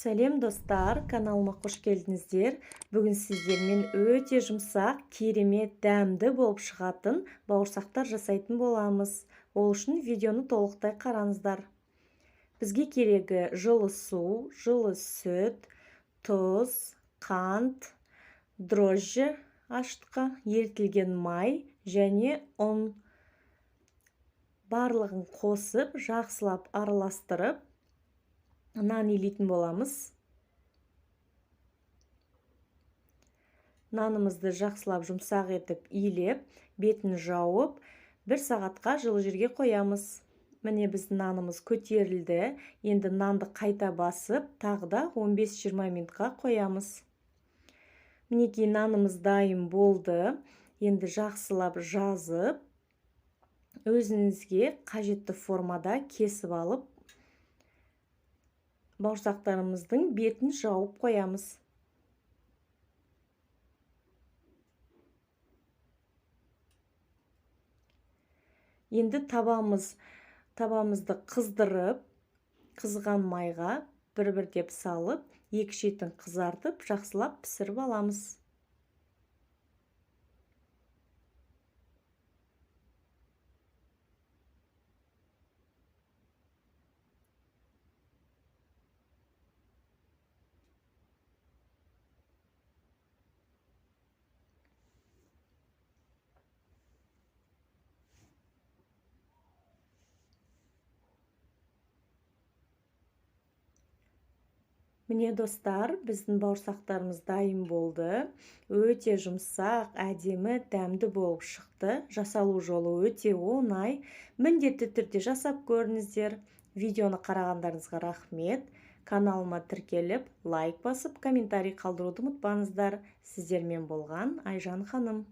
Сәлем достар, каналыма қош келдіңіздер. Бүгін сіздермен өте жұмсақ, керемет, дәмді болып шығатын бауырсақтар жасайтын боламыз. Ол үшін видеоны толықтай қараңыздар. Бізге керегі жылы су, жылы сүт, тұз, қант, дрожжи ашытқы, ерітілген май және ұн. Барлығын қосып, жақсылап араластырып, нан илейтін боламыз. Нанымызды жақсылап жұмсақ етіп илеп, бетін жауып, 1 сағатқа жылы жерге қоямыз. Міне біздің нанымыз көтерілді. Енді нанды қайта басып, тағы да 15-20 минутқа қоямыз. Мінекей нанымыз дайын болды. Енді жақсылап жазып, өзіңізге қажетті формада кесіп алып, бауырсақтарымыздың бетін жауып қоямыз. Енді табамызды қыздырып, қызған майға бір-бір деп салып, екі шетін қызартып, жақсылап пісіріп аламыз. Міне достар, біздің бауырсақтарымыз дайын болды. Өте жұмсақ, әдемі, дәмді болып шықты. Жасалу жолы өте оңай. Міндетті түрде жасап көріңіздер. Видеоны қарағандарыңызға рахмет. Каналыма тіркеліп, лайк басып, комментарий қалдыруды ұмытпаңыздар. Сіздермен болған Айжан ханым.